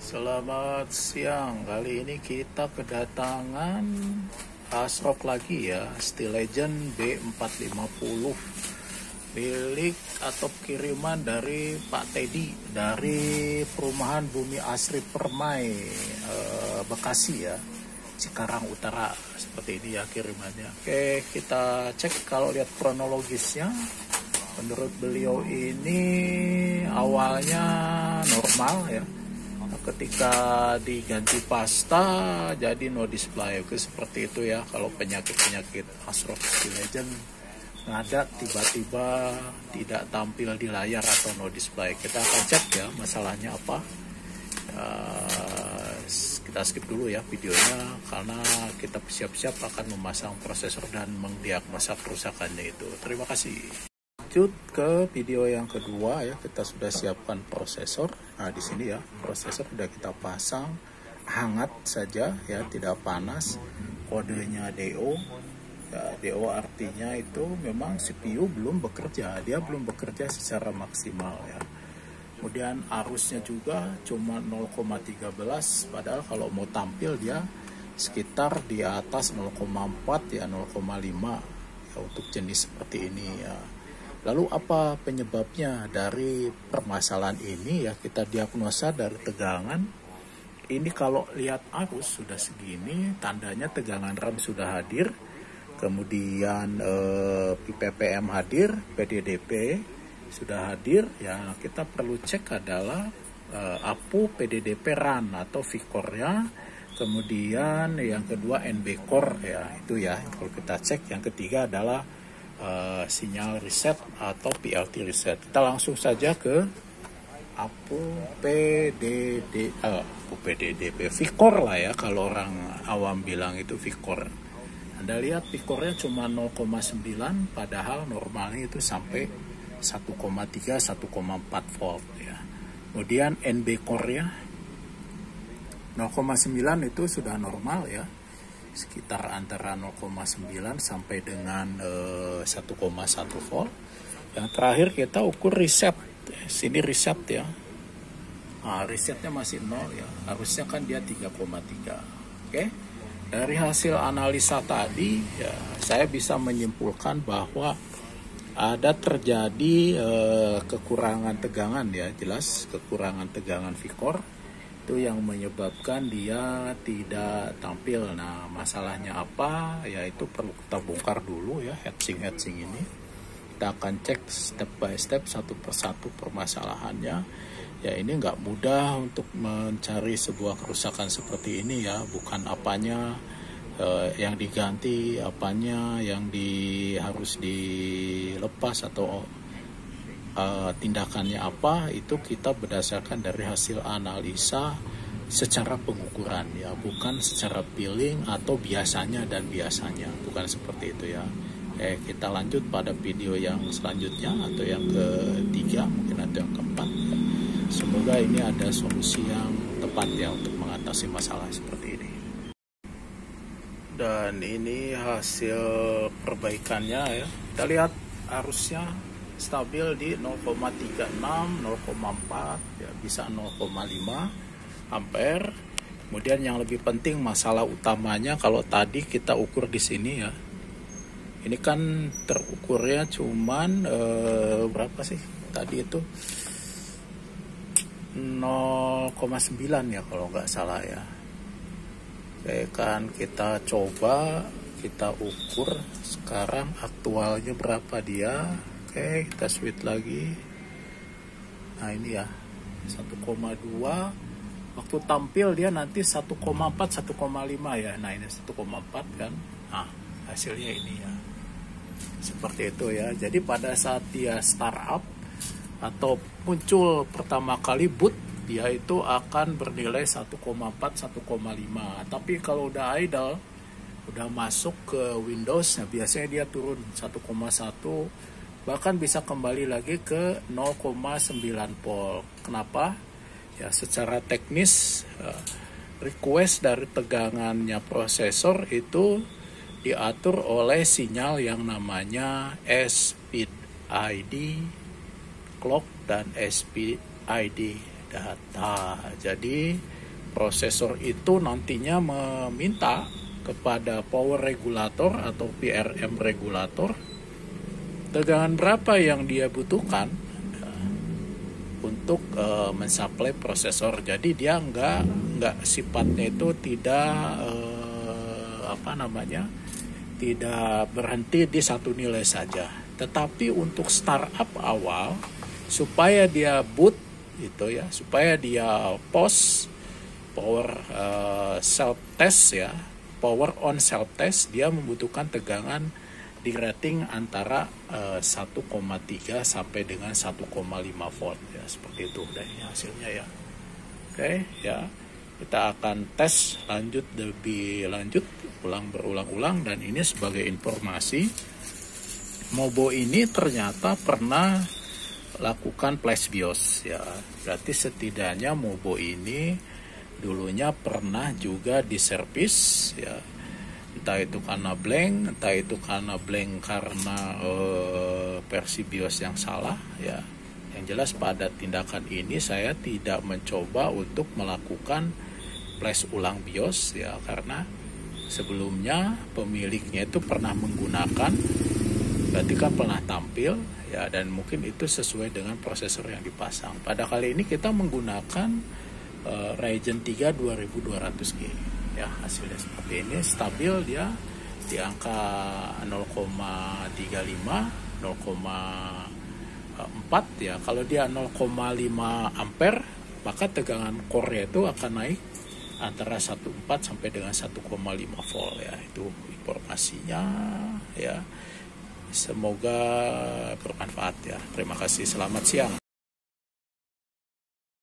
Selamat siang. Kali ini kita kedatangan Asrock lagi ya, Steel Legend B450 milik atau kiriman dari Pak Teddy dari perumahan Bumi Asri Permai, Bekasi ya, Cikarang Utara. Seperti ini ya kirimannya. Oke, kita cek kalau lihat kronologisnya. Menurut beliau ini awalnya normal ya, ketika diganti pasta jadi no display. Oke, seperti itu ya. Kalau penyakit Asrock Steel Legend ada tiba-tiba tidak tampil di layar atau no display, kita akan cek ya masalahnya apa. Kita skip dulu ya videonya karena kita siap-siap akan memasang prosesor dan mendiagnosa kerusakannya itu. Terima kasih. Lanjut ke video yang kedua ya, kita sudah siapkan prosesor. Nah di sini ya prosesor sudah kita pasang hangat saja ya, tidak panas. Kodenya DO. Ya, DO artinya itu memang CPU belum bekerja, dia belum bekerja secara maksimal ya. Kemudian arusnya juga cuma 0,13, padahal kalau mau tampil dia sekitar di atas 0,4 ya, 0,5 ya untuk jenis seperti ini ya. Lalu apa penyebabnya dari permasalahan ini ya, kita diagnosa dari tegangan. Ini kalau lihat arus sudah segini, tandanya tegangan RAM sudah hadir. Kemudian PPM hadir, PDDP sudah hadir ya. Kita perlu cek adalah APU PDDP RAN atau VCore-nya. Kemudian yang kedua NB Core ya, itu ya kalau kita cek. Yang ketiga adalah sinyal reset atau PLT reset. Kita langsung saja ke APU PDDP VCore lah ya, kalau orang awam bilang itu VCore. Anda lihat VCore-nya cuma 0,9, padahal normalnya itu sampai 1,3 1,4 volt ya. Kemudian NB Core-nya 0,9 itu sudah normal ya, sekitar antara 0,9 sampai dengan 1,1 volt. Yang terakhir kita ukur reset. Sini reset ya. Nah, resetnya masih 0 ya. Harusnya kan dia 3,3. Oke. Dari hasil analisa tadi ya, saya bisa menyimpulkan bahwa ada terjadi kekurangan tegangan ya, jelas kekurangan tegangan VCore itu yang menyebabkan dia tidak tampil. Nah, masalahnya apa? Yaitu perlu kita bongkar dulu ya, heatsink ini. Kita akan cek step by step, satu persatu permasalahannya. Ya ini nggak mudah untuk mencari sebuah kerusakan seperti ini ya, bukan apanya yang diganti, apanya yang harus dilepas atau tindakannya apa, itu kita berdasarkan dari hasil analisa secara pengukuran ya, bukan secara billing atau biasanya dan biasanya, bukan seperti itu ya. Kita lanjut pada video yang selanjutnya atau yang ketiga mungkin atau yang keempat ya. Semoga ini ada solusi yang tepat ya untuk mengatasi masalah seperti ini. Dan ini hasil perbaikannya ya. Kita lihat arusnya stabil di 0,36, 0,4 ya, bisa 0,5 ampere. Kemudian yang lebih penting masalah utamanya, kalau tadi kita ukur di sini ya. Ini kan terukurnya cuman berapa sih tadi itu? 0,9 ya kalau nggak salah ya. Oke, kan kita coba kita ukur sekarang aktualnya berapa dia. Oke, kita switch lagi. Nah ini ya 1,2, waktu tampil dia nanti 1,4 1,5 ya. Nah ini 1,4 kan. Nah hasilnya ini ya seperti itu ya. Jadi pada saat dia startup atau muncul pertama kali boot, dia itu akan bernilai 1,4 1,5. Tapi kalau udah idle, udah masuk ke Windows, nah biasanya dia turun 1,1, bahkan bisa kembali lagi ke 0,9 volt. Kenapa? Ya secara teknis request dari tegangannya prosesor itu diatur oleh sinyal yang namanya SPID ID clock dan SPID data. Jadi prosesor itu nantinya meminta kepada power regulator atau PRM regulator tegangan berapa yang dia butuhkan untuk mensuplai prosesor. Jadi dia nggak sifatnya itu tidak tidak berhenti di satu nilai saja. Tetapi untuk startup awal supaya dia boot gitu ya, supaya dia power self test ya, power on self test, dia membutuhkan tegangan di rating antara 1,3 sampai dengan 1,5 volt ya, seperti itu dari hasilnya ya. Oke ya, kita akan tes lebih lanjut berulang-ulang, dan ini sebagai informasi, Mobo ini ternyata pernah lakukan flash BIOS ya. Berarti setidaknya Mobo ini dulunya pernah juga diservis ya. Entah itu karena blank, entah itu karena versi BIOS yang salah ya. Yang jelas pada tindakan ini saya tidak mencoba untuk melakukan flash ulang BIOS ya, karena sebelumnya pemiliknya itu pernah menggunakan, berarti kan pernah tampil ya, dan mungkin itu sesuai dengan prosesor yang dipasang. Pada kali ini kita menggunakan Ryzen 3 2200G ya, hasilnya seperti ini, stabil dia di angka 0,35 0,4 ya. Kalau dia 0,5 ampere, maka tegangan core itu akan naik antara 1,4 sampai dengan 1,5 volt ya. Itu informasinya ya. Semoga bermanfaat ya. Terima kasih. Selamat siang.